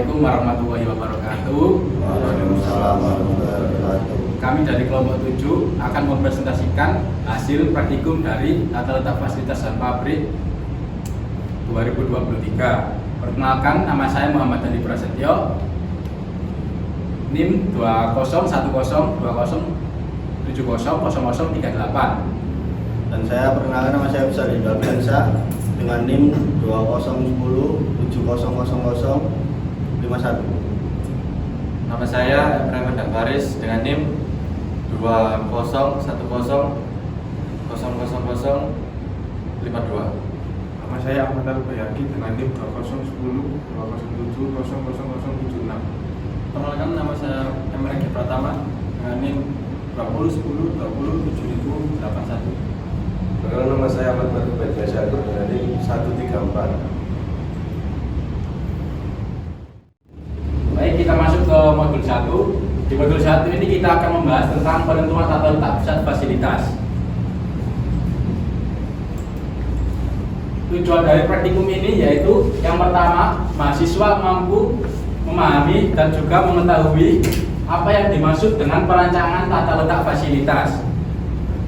Assalamualaikum warahmatullahi wabarakatuh. Waalaikumsalam warahmatullahi wabarakatuh. Kami dari kelompok 7 akan mempresentasikan hasil praktikum dari tata letak fasilitas dan pabrik 2023. Perkenalkan, nama saya Muhammad Andi Prasetyo, NIM 201020700038. Dan saya perkenalkan, nama saya Besar Indra Biansa dengan NIM 2010700051. Nama saya Ibrahim Faris dengan NIM 20100052. Nama saya Ahmad Al-Bayaki dengan NIM 201020070076. Perkenalkan, nama saya Emre Pratama dengan NIM 2010207081. Perkenalkan, nama saya Ahmad Batu Bedjasyadu dengan NIM 134. Baik, kita masuk ke modul 1. Di modul 1 ini kita akan membahas tentang penentuan tata letak pusat fasilitas. Tujuan dari praktikum ini yaitu yang pertama, mahasiswa mampu memahami dan juga mengetahui apa yang dimaksud dengan perancangan tata letak fasilitas.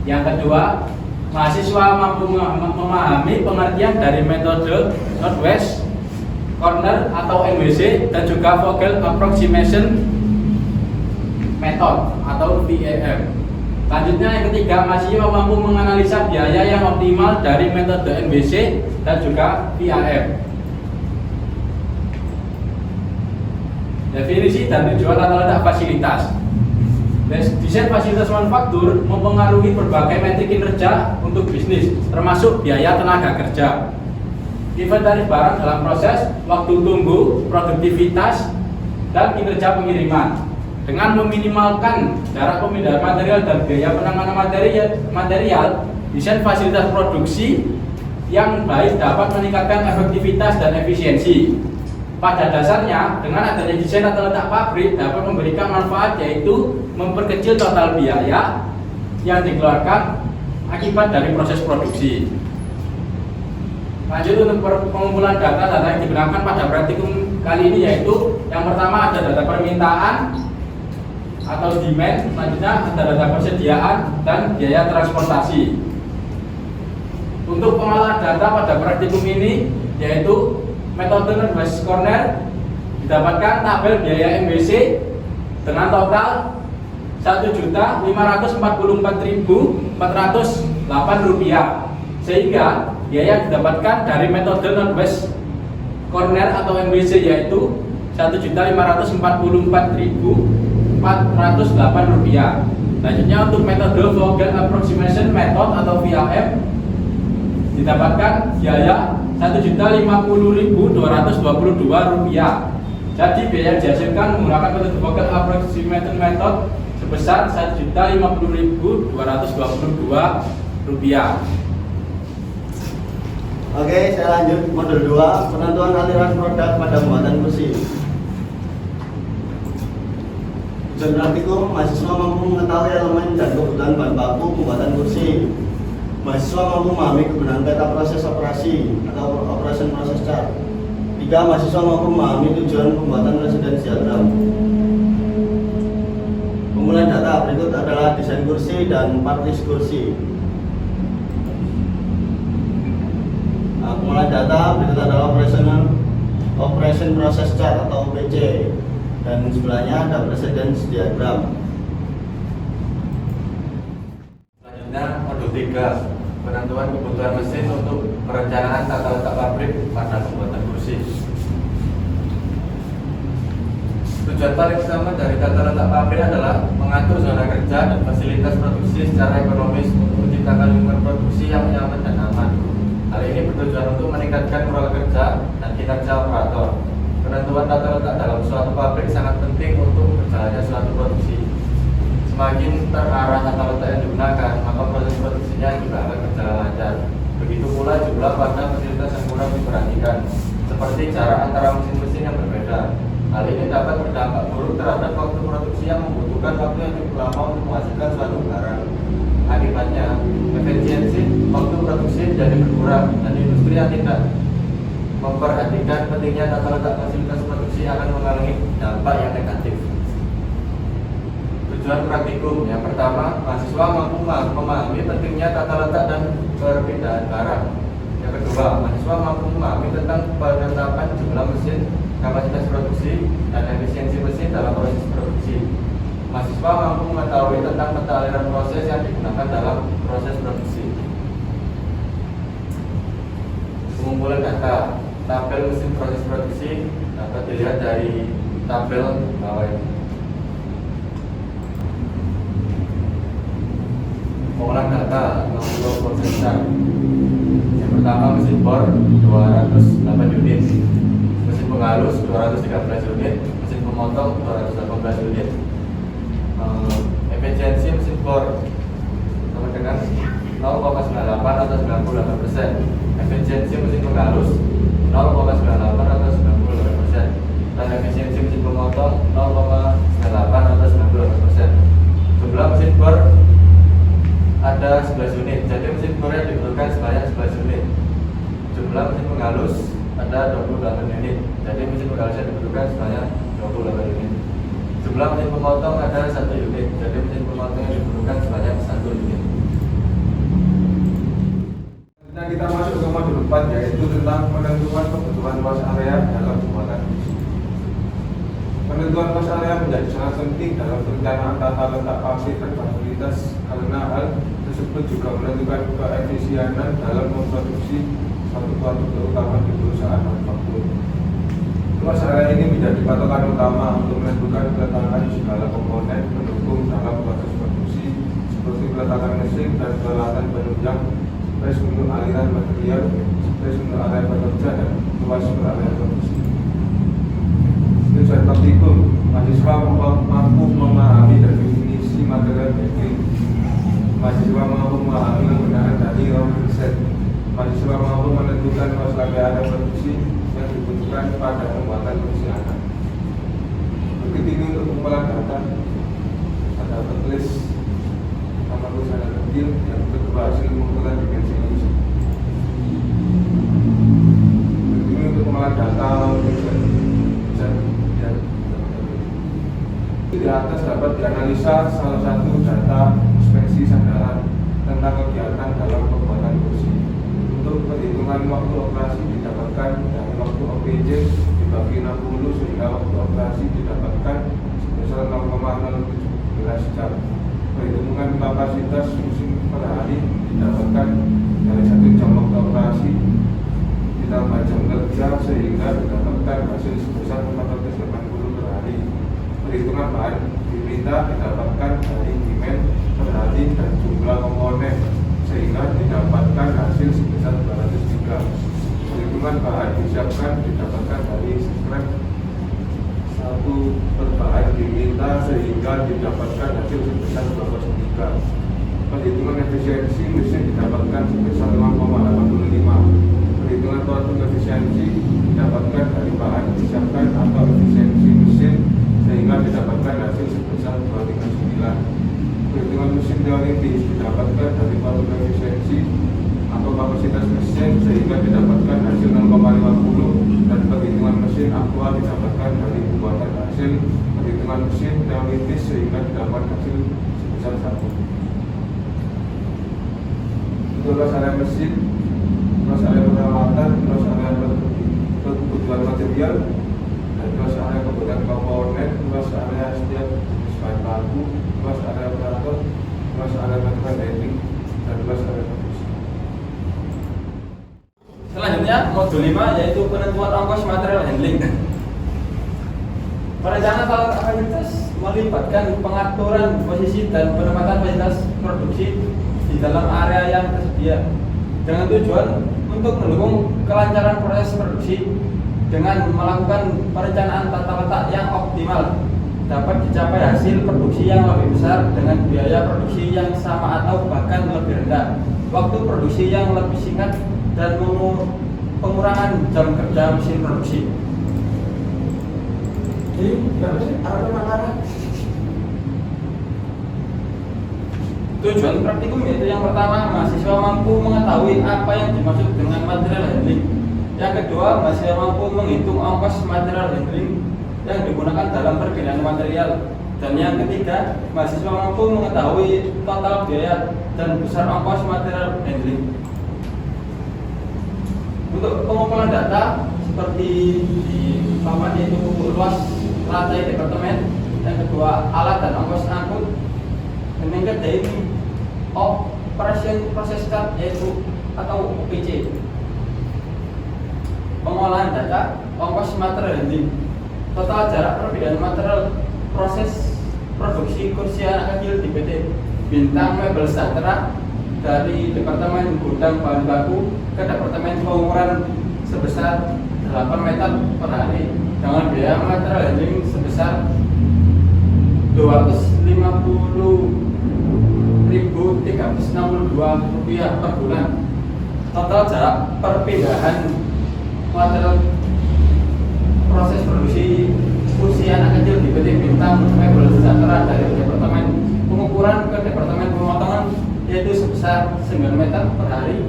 Yang kedua, mahasiswa mampu memahami pengertian dari metode Northwest Corner atau NWC dan juga Vogel Approximation Method atau VAM. Selanjutnya yang ketiga, mahasiswa mampu menganalisa biaya yang optimal dari metode NWC dan juga VAM. Definisi dan tujuan tata letak fasilitas. Desain fasilitas manufaktur mempengaruhi berbagai metrik kinerja untuk bisnis, termasuk biaya tenaga kerja, inventaris barang dalam proses, waktu tunggu, produktivitas, dan kinerja pengiriman. Dengan meminimalkan jarak pemindahan material dan biaya penanganan material, desain fasilitas produksi yang baik dapat meningkatkan efektivitas dan efisiensi. Pada dasarnya, dengan adanya desain tata letak pabrik dapat memberikan manfaat, yaitu memperkecil total biaya yang dikeluarkan akibat dari proses produksi. Lanjut untuk pengumpulan data yang digunakan pada praktikum kali ini, yaitu yang pertama ada data permintaan atau demand, selanjutnya ada data persediaan dan biaya transportasi. Untuk pengolahan data pada praktikum ini yaitu metode Northwest Corner, didapatkan tabel biaya MWC dengan total Rp1.544.408, sehingga biaya yang didapatkan dari metode Northwest Corner atau MWC yaitu Rp1.544.408. Selanjutnya untuk metode Vogel Approximation Method atau VAM, didapatkan biaya Rp1.050.222. Jadi biaya yang dihasilkan menggunakan metode Vogel Approximation Method sebesar Rp1.050.222. Oke, saya lanjut modul 2, penentuan aliran produk pada pembuatan kursi. Tujuan praktikum, mahasiswa mampu mengetahui elemen dan kebutuhan bahan baku pembuatan kursi. Mahasiswa mampu memahami kegunaan peta proses operasi atau operation process chart. 3. Mahasiswa mampu memahami tujuan pembuatan residence diagram. Pengumpulan data berikut adalah desain kursi dan partis kursi. Pengumpulan data berikut adalah operation process chart atau OPC, dan sebelahnya ada precedence diagram. Selanjutnya modul 3, penentuan kebutuhan mesin untuk perencanaan tata letak pabrik pada pembuatan kursi. Tujuan paling utama dari tata letak pabrik adalah mengatur zona kerja dan fasilitas produksi secara ekonomis untuk menciptakan lingkungan produksi yang nyaman dan aman. Hal ini bertujuan untuk meningkatkan moral kerja dan kinerja operator. Penentuan tata letak dalam suatu pabrik sangat penting untuk berjalannya suatu produksi. Semakin terarah tata letak yang digunakan, maka proses produksinya juga akan berjalan lancar. Begitu pula jumlah warna fasilitas yang kurang diperhatikan, seperti jarak antara mesin-mesin yang berbeda. Hal ini dapat berdampak buruk terhadap waktu produksi yang membutuhkan waktu yang cukup lama untuk menghasilkan suatu barang. Akibatnya, efisiensi waktu produksi menjadi berkurang dan industri yang tidak memperhatikan pentingnya tata letak fasilitas produksi akan mengalami dampak yang negatif. Tujuan praktikum yang pertama, mahasiswa mampu memahami pentingnya tata letak dan perpindahan barang. Yang kedua, mahasiswa mampu memahami tentang penetapan jumlah mesin, kapasitas produksi, dan efisiensi mesin dalam proses produksi. Mahasiswa mampu mengetahui tentang peta aliran proses yang digunakan dalam proses produksi. Pengumpulan data tabel mesin proses produksi dapat dilihat dari tabel bawah ini. Pengolahan data 60%. Yang pertama, mesin bor 208 unit, mesin penghalus 213 unit, mesin pemotong 218 unit. Efisiensi mesin bor sama dengan 0,98 atau 98%. Efisiensi mesin penghalus 0,98 atau 98%, dan efisiensi mesin pemotong 0,98 atau 98%. Jumlah mesin bor ada 11 unit, jadi mesin bor yang dibutuhkan sebanyak 11 unit. Jumlah mesin penghalus ada 28 unit, jadi mesin penghalus yang dibutuhkan sebanyak 28 unit. Jumlah mesin pemotong ada 1 unit, jadi mesin pemotong yang dibutuhkan sebanyak 1 unit. Nah, kita masuk ke modul 4, yaitu tentang penentuan kebutuhan luas area dalam pembuatan visi. Penentuan luas area menjadi sangat penting dalam perencanaan tata letak pabrik dan fasilitas, karena hal tersebut juga menentukan keefisienan dalam memproduksi suatu produk terutama di perusahaan manufaktur. Luas area ini menjadi patokan utama untuk menentukan peletakan segala komponen pendukung dalam proses produksi, seperti peletakan mesin dan peralatan penunjang, space untuk aliran material, space untuk area pekerja, dan luas untuk area produksi. Tujuan praktikum, mahasiswa mampu memahami definisi material handling. Mahasiswa mampu memahami penggunaan dari raw set. Mahasiswa mampu menentukan luas area produksi yang dibutuhkan pada pembuatan produksi anak. Begitu ini untuk pengumpulan data. Ada tertulis nama perusahaan kecil yang kedua hasil pengumpulan dimensi manusia. Begitu ini untuk pengumpulan data di atas dapat dianalisa salah satu data inspeksi sandaran tentang kegiatan dalam pembuatan kursi. Untuk perhitungan waktu operasi didapatkan dari waktu OPJ dibagi 60 sehingga waktu operasi didapatkan sebesar 0,017 jam. Perhitungan kapasitas mesin per hari didapatkan dari 1 jam waktu operasi ditambah jam kerja sehingga didapatkan hasil sebesar 480 per hari. Perhitungan bahan diminta didapatkan dari demand per hari dan jumlah komponen sehingga didapatkan hasil sebesar 203. Perhitungan bahan disiapkan didapatkan dari scrap 1 per bahan diminta sehingga didapatkan hasil sebesar 203. Perhitungan efisiensi mesin didapatkan sebesar 5,85. Perhitungan total efisiensi didapatkan dari bahan disiapkan atau efisiensi mesin sehingga didapatkan hasil sebesar 239. Perhitungan mesin teoritis didapatkan dari total efisiensi atau kapasitas mesin sehingga didapatkan hasil 0,50, dan perhitungan mesin aktual didapatkan dari pembuatan hasil perhitungan mesin teoritis sehingga didapat hasil sebesar 1. Untuk luas area mesin, luas area peralatan, luas area kebutuhan material, dan luas area kebutuhan komponen, luas area setiap jenis bahan baku, luas area operator, luas area material handling, dan luas area produksi. Selanjutnya modul 5 yaitu penentuan ongkos material handling. Perencanaan tata letak fasilitas melibatkan pengaturan posisi dan penempatan fasilitas produksi di dalam area yang tersedia dengan tujuan untuk mendukung kelancaran proses produksi. Dengan melakukan perencanaan tata letak yang optimal dapat dicapai hasil produksi yang lebih besar dengan biaya produksi yang sama atau bahkan lebih rendah, waktu produksi yang lebih singkat, dan pengurangan jam kerja mesin produksi. Jadi, berapa sih arah? Tujuan praktikum yaitu yang pertama, mahasiswa mampu mengetahui apa yang dimaksud dengan material handling. Yang kedua, mahasiswa mampu menghitung ongkos material handling yang digunakan dalam perpindahan material. Dan yang ketiga, mahasiswa mampu mengetahui total biaya dan besar ongkos material handling. Untuk pengumpulan data seperti di papan yaitu luas lantai departemen, yang kedua alat dan ongkos angkut, dan yang ketiga ini operation process chart yaitu atau OPC. Pengolahan data, ongkos material handling, total jarak perbedaan material proses produksi kursi anak kecil di PT Bintang Mebel Sejahtera dari Departemen Gudang Bahan Baku ke Departemen Pengukuran sebesar 8 meter per hari dengan biaya material handling sebesar Rp250.362 per bulan. Total jarak perpindahan material proses produksi kursi anak kecil di PT Bintang Mebel Sejahtera dari Departemen Pengukuran ke Departemen Pemotongan yaitu sebesar 9 meter per hari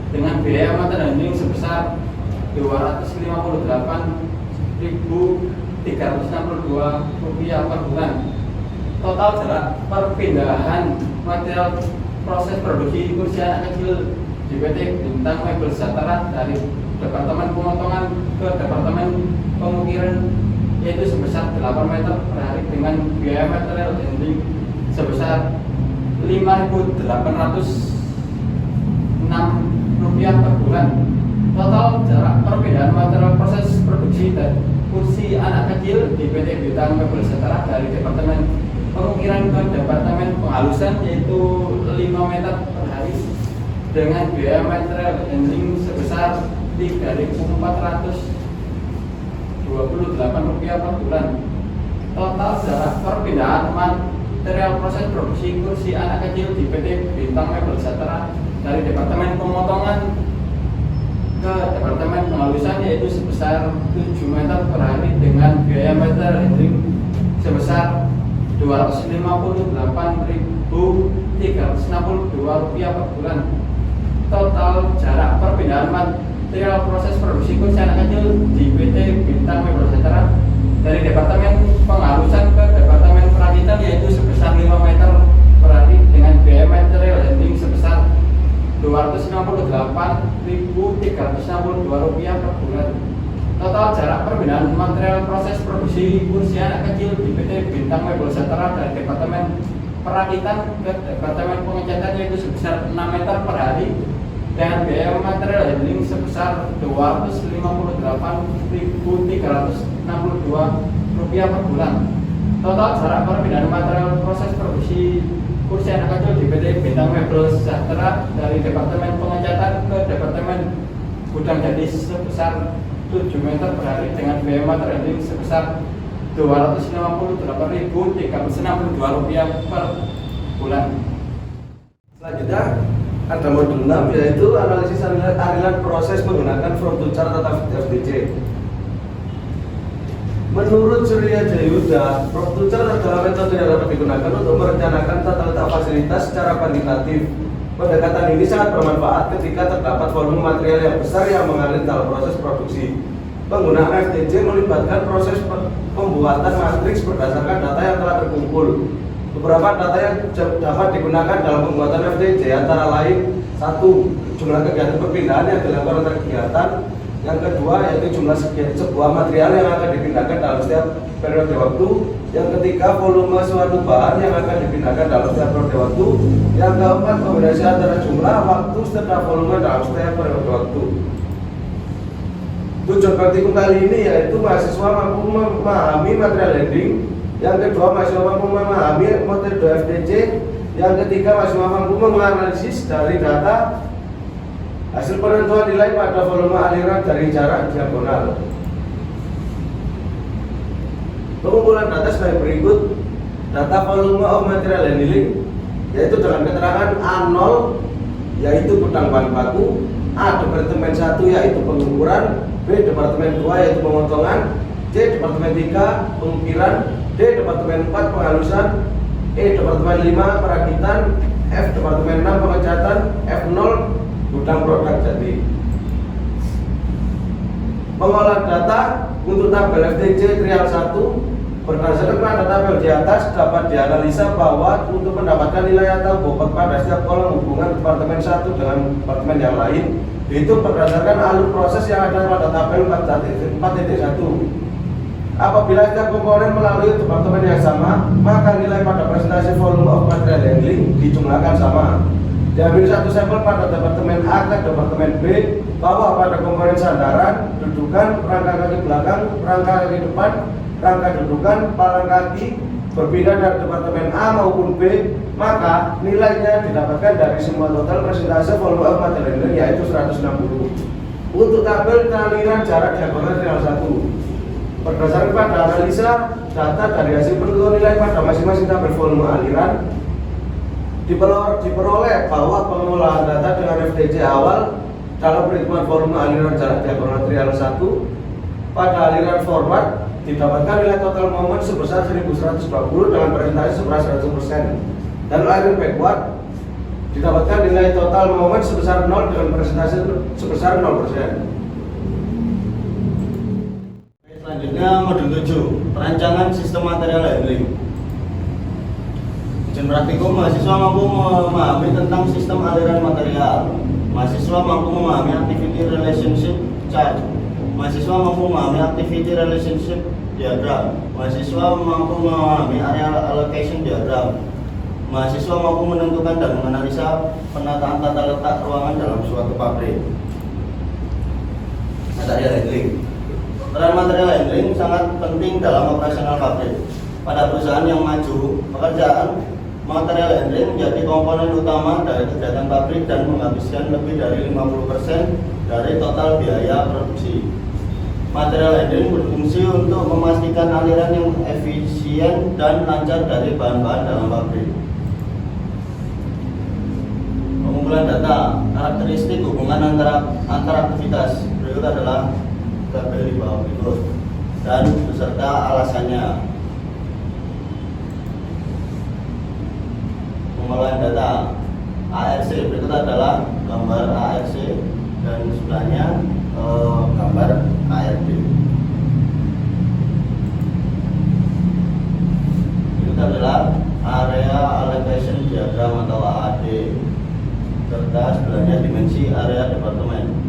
dengan biaya material handling sebesar Rp258.362 per bulan. Total jarak perpindahan material proses produksi kursi anak kecil di PT Bintang Mebel Sejahtera dari Departemen Pemotongan ke Departemen Pengukiran yaitu sebesar 8 meter per hari dengan biaya material handling sebesar Rp5.806 per bulan. Total jarak perpindahan material proses produksi dan kursi anak kecil di PT Bintang Mebel Sejahtera dari Departemen Pengukiran ke Departemen Penghalusan yaitu 5 meter per hari dengan biaya material handling sebesar Rp3.428 per bulan. Total jarak perpindahan material proses produksi kursi anak kecil di PT Bintang Mebel Sejahtera dari Departemen Pemotongan ke Departemen Penghalusan yaitu sebesar 7 meter per hari dengan biaya material handling sebesar Rp258.362 per bulan. Total jarak perpindahan material proses produksi kursi anak kecil di PT Bintang Mebel Sejahtera dari Departemen Penghalusan ke Departemen Perakitan yaitu sebesar 5 meter per hari dengan biaya material handling sebesar Rp258.362 per bulan. Total jarak perpindahan material proses produksi kursi anak kecil di PT Bintang Mebel Sejahtera dari Departemen Perakitan ke Departemen Pengecatan yaitu sebesar 6 meter per hari dengan biaya material handling sebesar Rp258.362 per bulan. Total jarak perpindahan material proses produksi kursi anak kecil di PT Bintang Mebel Sejahtera dari Departemen Pengecatan ke Departemen Gudang Jadi sebesar 7 meter per hari dengan biaya material handling sebesar Rp258.362 per bulan. Selanjutnya ada modul 6 yaitu analisis aliran proses menggunakan flow to chart atau FDC. Menurut Surya Jayuda, flow to chart adalah metode yang dapat digunakan untuk merencanakan tata letak fasilitas secara kuantitatif. Pendekatan ini sangat bermanfaat ketika terdapat volume material yang besar yang mengalir dalam proses produksi. Penggunaan FDC melibatkan proses pembuatan matriks berdasarkan data yang telah terkumpul. Beberapa data yang dapat digunakan dalam pembuatan FDC antara lain: 1. Jumlah kegiatan perpindahan yang dilakukan oleh kegiatan. Yang kedua yaitu jumlah sebuah material yang akan dipindahkan dalam setiap periode waktu. Yang ketiga, volume suatu bahan yang akan dipindahkan dalam setiap periode waktu. Yang keempat, kombinasi antara jumlah waktu serta volume dalam setiap periode waktu. Tujuan praktikum kali ini yaitu mahasiswa mampu memahami material handling. Yang kedua, mahasiswa mampu memahami metode FDC. Yang ketiga, mahasiswa mampu menganalisis dari data hasil penentuan nilai pada volume aliran dari jarak diagonal. Pengumpulan data sebagai berikut: data volume of material handling yaitu dengan keterangan A0 yaitu gudang bahan baku, A departemen 1 yaitu pengukuran, B departemen 2 yaitu pemotongan, C departemen 3 pengukiran, D departemen 4 penghalusan, E departemen 5 perakitan, F departemen 6 pengecatan, F0 gudang produk jadi. Pengolahan data untuk tabel FTC trial 1 berdasarkan pada tabel di atas dapat dianalisa bahwa untuk mendapatkan nilai atau bobot pada setiap kolom hubungan departemen 1 dengan departemen yang lain itu berdasarkan alur proses yang ada pada tabel 4.1. Apabila setiap komponen melalui departemen yang sama, maka nilai pada presentasi volume of material handling dijumlahkan sama. Diambil satu sampel pada departemen A ke departemen B, bahwa pada komponen sandaran, dudukan, rangka kaki belakang, rangka kaki depan, rangka dudukan, palang kaki berpindah dari departemen A maupun B, maka nilainya didapatkan dari semua total presentase volume of material handling yaitu 160. Untuk tabel aliran jarak diagonal trial 1 berdasarkan pada analisa data dari hasil penentuan nilai pada masing-masing tabel volume aliran diperoleh bahwa pengolahan data dengan FTC awal dalam perhitungan volume aliran jarak diagonal trial 1 pada aliran forward didapatkan nilai total momen sebesar 1120 dengan presentasi sebesar 100%, dan aliran backward didapatkan nilai total momen sebesar 0 dengan presentasi sebesar 0%. Selanjutnya modul 7, perancangan sistem material handling. Ujian praktikum, mahasiswa mampu memahami tentang sistem aliran material. Mahasiswa mampu memahami activity relationship chart. Mahasiswa mampu memahami activity relationship diagram. Mahasiswa mampu memahami area allocation diagram. Mahasiswa mampu menentukan dan menganalisa penataan tata letak ruangan dalam suatu pabrik. Material handling. Peran material handling sangat penting dalam operasional pabrik. Pada perusahaan yang maju, pekerjaan material handling menjadi komponen utama dari kegiatan pabrik dan menghabiskan lebih dari 50% dari total biaya produksi. Material handling berfungsi untuk memastikan aliran yang efisien dan lancar dari bahan-bahan dalam pabrik. Pengumpulan data, karakteristik hubungan antara aktivitas berikut adalah tabel di bawah berikut dan beserta alasannya. Pengolahan data ARC berikut adalah gambar ARC dan sebelahnya gambar ARD. Berikut adalah area allocation diagram atau AAD serta sebelahnya dimensi area departemen.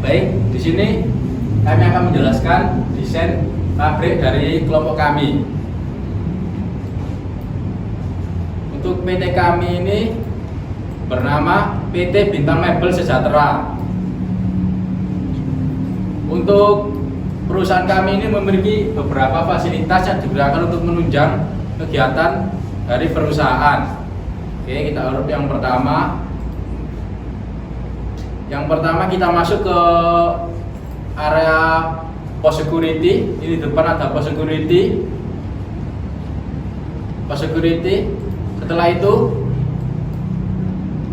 Baik, di sini kami akan menjelaskan desain pabrik dari kelompok kami. Untuk PT kami ini bernama PT Bintang Mebel Sejahtera. Untuk perusahaan kami ini memiliki beberapa fasilitas yang digunakan untuk menunjang kegiatan dari perusahaan. Oke, kita urut yang pertama. Yang pertama kita masuk ke area pos security. Ini di depan ada pos security. Setelah itu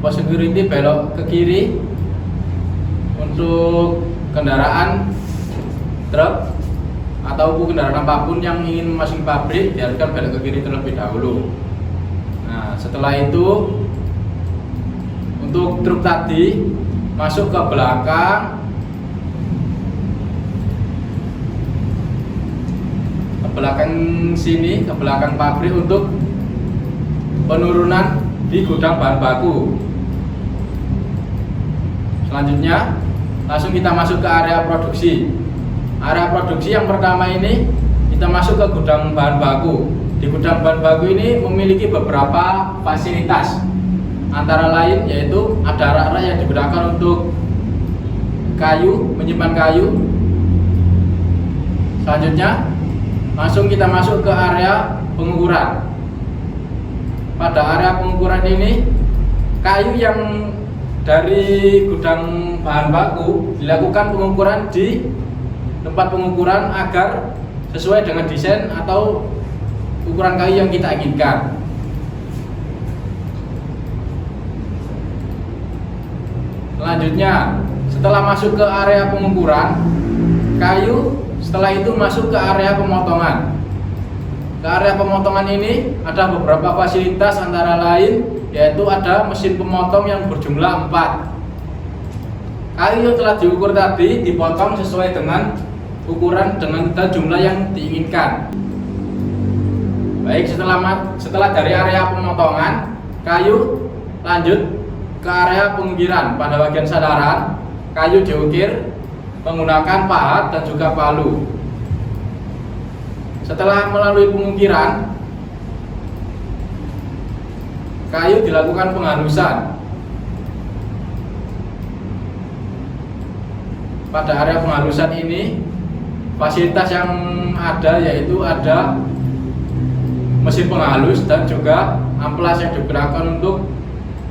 pos security belok ke kiri untuk kendaraan truk ataupun kendaraan apapun yang ingin memasuki pabrik diharuskan belok ke kiri terlebih dahulu. Nah, setelah itu untuk truk tadi masuk ke belakang sini, ke belakang pabrik untuk penurunan di gudang bahan baku. Selanjutnya langsung kita masuk ke area produksi. Area produksi yang pertama ini kita masuk ke gudang bahan baku. Di gudang bahan baku ini memiliki beberapa fasilitas. Antara lain yaitu ada rak-rak yang digunakan untuk kayu, menyimpan kayu. Selanjutnya langsung kita masuk ke area pengukuran. Pada area pengukuran ini kayu yang dari gudang bahan baku dilakukan pengukuran di tempat pengukuran agar sesuai dengan desain atau ukuran kayu yang kita inginkan. Selanjutnya, setelah masuk ke area pengukuran kayu, setelah itu masuk ke area pemotongan. Ke area pemotongan ini ada beberapa fasilitas, antara lain yaitu ada mesin pemotong yang berjumlah 4. Kayu yang telah diukur tadi dipotong sesuai dengan ukuran dan jumlah yang diinginkan. Baik, setelah dari area pemotongan, kayu lanjut ke area pengukiran. Pada bagian sandaran, kayu diukir menggunakan pahat dan juga palu. Setelah melalui pengukiran, kayu dilakukan penghalusan. Pada area penghalusan ini, fasilitas yang ada yaitu ada mesin penghalus dan juga amplas yang digunakan untuk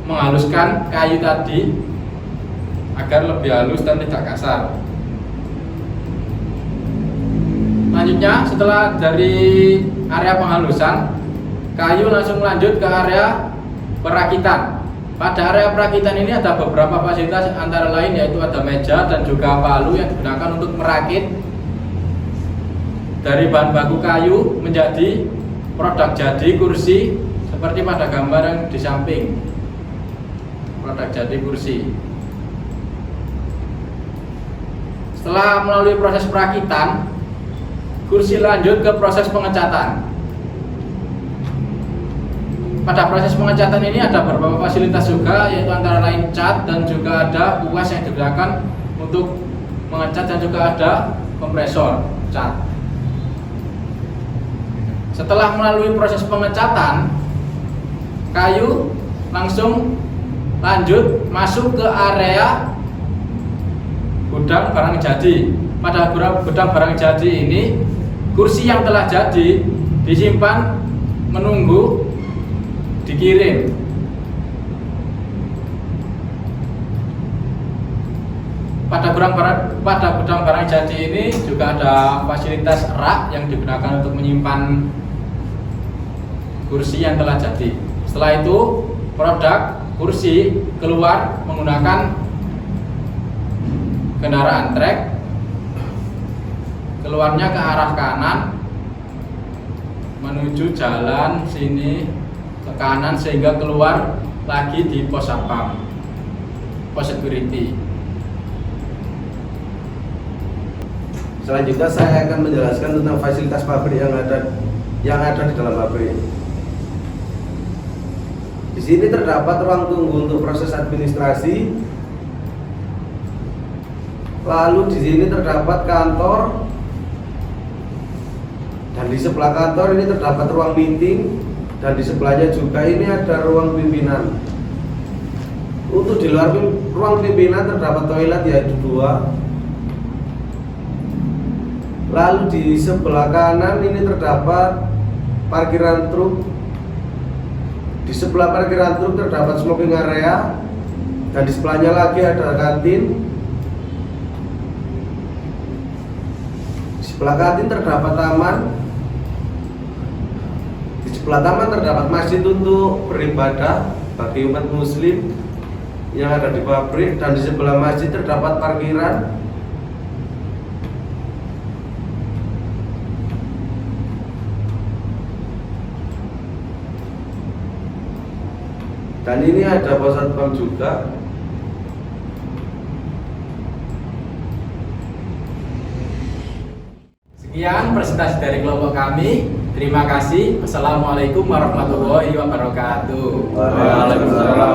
menghaluskan kayu tadi agar lebih halus dan tidak kasar. Selanjutnya, setelah dari area penghalusan, kayu langsung lanjut ke area perakitan. Pada area perakitan ini ada beberapa fasilitas, antara lain yaitu ada meja dan juga palu yang digunakan untuk merakit dari bahan baku kayu menjadi produk jadi kursi seperti pada gambar yang di samping. Produk jadi kursi. Setelah melalui proses perakitan, kursi lanjut ke proses pengecatan. Pada proses pengecatan ini ada beberapa fasilitas juga, yaitu antara lain cat dan juga ada kuas yang digunakan untuk mengecat dan juga ada kompresor cat. Setelah melalui proses pengecatan, kayu langsung lanjut masuk ke area gudang barang jadi. Pada gudang barang jadi ini, kursi yang telah jadi disimpan menunggu dikirim. Pada gudang barang jadi ini juga ada fasilitas rak yang digunakan untuk menyimpan kursi yang telah jadi. Setelah itu, produk kursi keluar menggunakan kendaraan trek, keluarnya ke arah kanan menuju jalan sini ke kanan sehingga keluar lagi di pos satpam, pos security. Selanjutnya saya akan menjelaskan tentang fasilitas pabrik yang ada di dalam pabrik. Di sini terdapat ruang tunggu untuk proses administrasi. Lalu di sini terdapat kantor. Dan di sebelah kantor ini terdapat ruang meeting, dan di sebelahnya juga ini ada ruang pimpinan. Untuk di luar ruang pimpinan terdapat toilet yaitu 2. Lalu di sebelah kanan ini terdapat parkiran truk. Di sebelah parkiran truk terdapat smoking area, dan di sebelahnya lagi ada kantin. Di sebelah kantin terdapat taman. Di sebelah taman terdapat masjid untuk beribadah bagi umat muslim yang ada di pabrik, dan di sebelah masjid terdapat parkiran. Dan ini ada pos satpam juga. Sekian presentasi dari kelompok kami. Terima kasih. Wassalamualaikum warahmatullahi wabarakatuh. Waalaikumsalam.